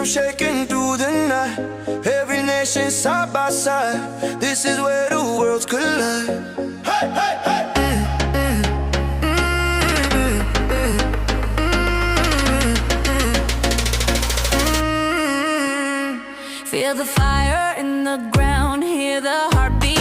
Kingdom shaking through the night. Every nation side by side. This is where the worlds collide. Hey, hey, hey. Feel the fire in the ground, hear the heartbeat